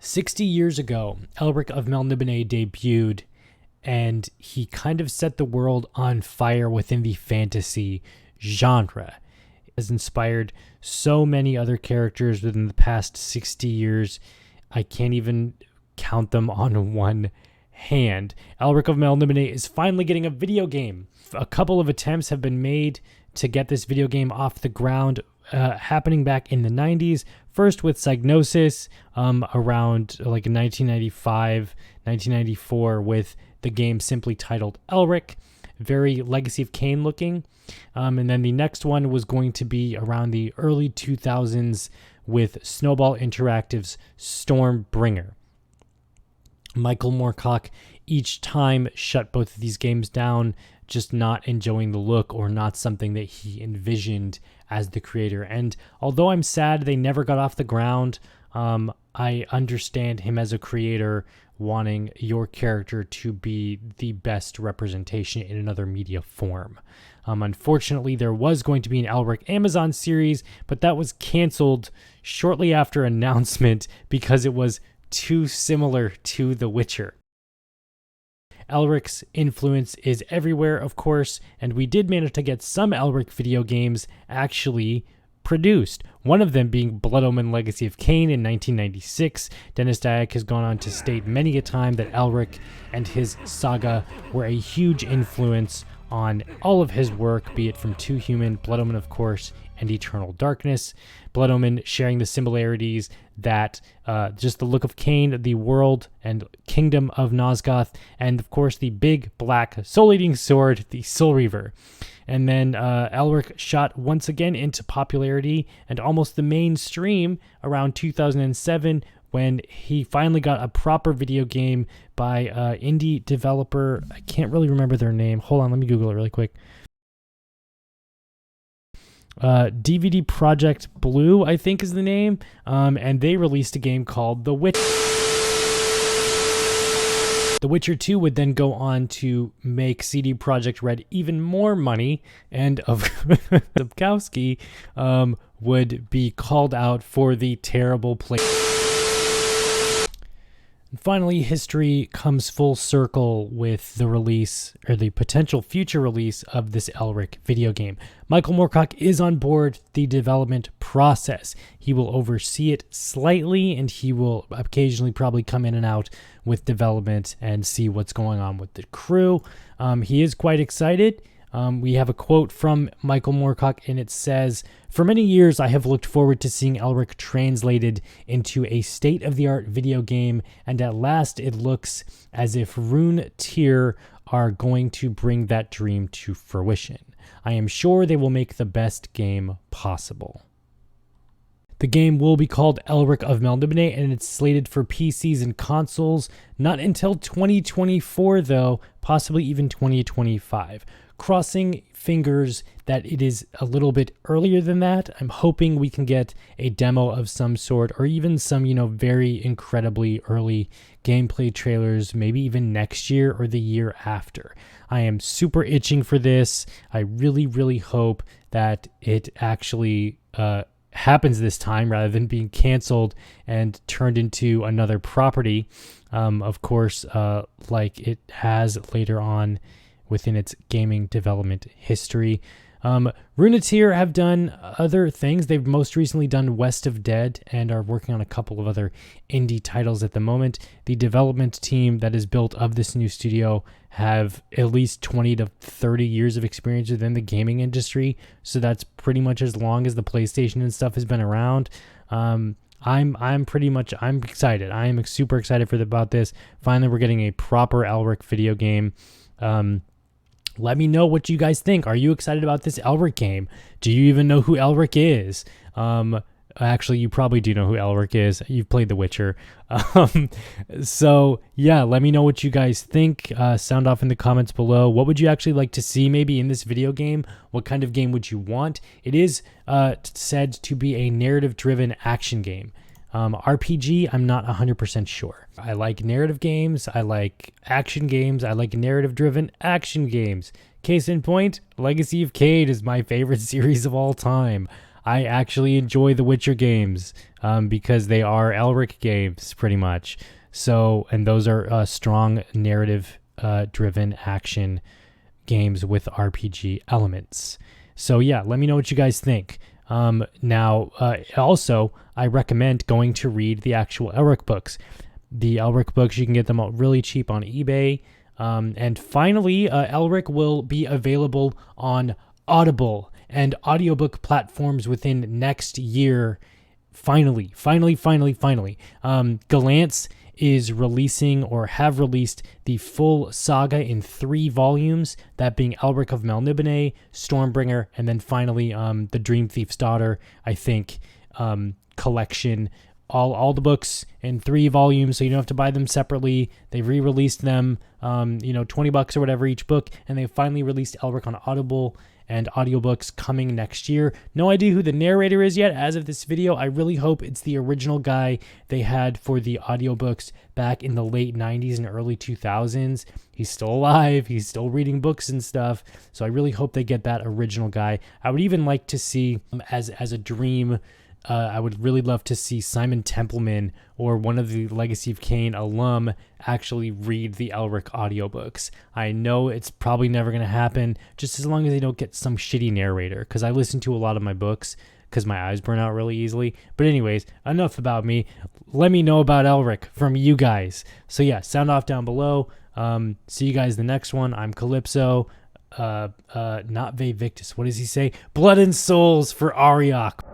60 years ago, Elric of Melnibone debuted, and he kind of set the world on fire within the fantasy genre. It has inspired so many other characters within the past 60 years. I can't even count them on one hand. Elric of Melnibone is finally getting a video game. A couple of attempts have been made to get this video game off the ground, happening back in the 90s. First with Psygnosis around like 1995, 1994, with the game simply titled Elric, very Legacy of Kain looking. And then the next one was going to be around the early 2000s with Snowball Interactive's Stormbringer. Michael Moorcock each time shut both of these games down, just not enjoying the look or not something that he envisioned as the creator. And although I'm sad they never got off the ground, I understand him as a creator wanting your character to be the best representation in another media form. Unfortunately, there was going to be an Elric Amazon series, but that was canceled shortly after announcement because it was too similar to The Witcher. Elric's influence is everywhere, of course, and we did manage to get some Elric video games actually produced. One of them being Bloodomen Legacy of Kain in 1996. Dennis Dyack has gone on to state many a time that Elric and his saga were a huge influence on all of his work, be it from Too Human, Bloodomen, of course, and Eternal Darkness. Bloodomen sharing the similarities that just the look of Kain, the world and kingdom of Nosgoth, and of course the big black soul-eating sword, the Soul Reaver. And then Elric shot once again into popularity and almost the mainstream around 2007 when he finally got a proper video game by indie developer. I can't really remember their name. Hold on, let me Google it really quick. DVD Project Blue, I think is the name, and they released a game called The Witcher. The Witcher 2 would then go on to make CD Projekt Red even more money, and Sapkowski would be called out for the terrible play. And finally, history comes full circle with the release, or the potential future release, of this Elric video game. Michael Moorcock is on board the development process. He will oversee it slightly, and he will occasionally probably come in and out with development and see what's going on with the crew. He is quite excited. We have a quote from Michael Moorcock, and it says, "For many years, I have looked forward to seeing Elric translated into a state-of-the-art video game, and at last it looks as if Runatyr are going to bring that dream to fruition. I am sure they will make the best game possible." The game will be called Elric of Melnibone, and it's slated for PCs and consoles, not until 2024 though, possibly even 2025. Crossing fingers that it is a little bit earlier than that. I'm hoping we can get a demo of some sort, or even some, very incredibly early gameplay trailers, maybe even next year or the year after. I am super itching for this. I really, really hope that it actually happens this time rather than being canceled and turned into another property, of course, like it has later on within its gaming development history. Runatyr have done other things. They've most recently done West of Dead and are working on a couple of other indie titles at the moment. The development team that is built of this new studio have at least 20 to 30 years of experience within the gaming industry, so that's pretty much as long as the PlayStation and stuff has been around. I'm excited. I am super excited about this. Finally, we're getting a proper Elric video game. Let me know what you guys think. Are you excited about this Elric game? Do you even know who Elric is? Actually, you probably do know who Elric is. You've played The Witcher. So, yeah, let me know what you guys think. Sound off in the comments below. What would you actually like to see maybe in this video game? What kind of game would you want? It is said to be a narrative-driven action game. RPG, I'm not 100% sure. I like narrative games, I like action games, I like narrative-driven action games. Case in point, Legacy of Kain is my favorite series of all time. I actually enjoy the Witcher games because they are Elric games pretty much. So, and those are strong narrative driven action games with RPG elements. So yeah, let me know what you guys think. Also, I recommend going to read the actual Elric books. The Elric books, you can get them out really cheap on eBay. And finally, Elric will be available on Audible and audiobook platforms within next year. Finally. Galance is releasing or have released the full saga in 3 volumes, that being Elric of Melnibone, Stormbringer, and then finally the Dream Thief's Daughter, I think, collection. All the books in 3 volumes, so you don't have to buy them separately. They re-released them, $20 or whatever each book, and they finally released Elric on Audible and audiobooks coming next year. No idea who the narrator is yet as of this video. I really hope it's the original guy they had for the audiobooks back in the late 90s and early 2000s. He's still alive. He's still reading books and stuff. So I really hope they get that original guy. I would even like to see, as a dream, I would really love to see Simon Templeman or one of the Legacy of Kain alum actually read the Elric audiobooks. I know it's probably never going to happen, just as long as they don't get some shitty narrator, because I listen to a lot of my books because my eyes burn out really easily. But anyways, enough about me. Let me know about Elric from you guys. So yeah, sound off down below. See you guys in the next one. I'm Calypso. Not Ve Victus. What does he say? Blood and souls for Ariok.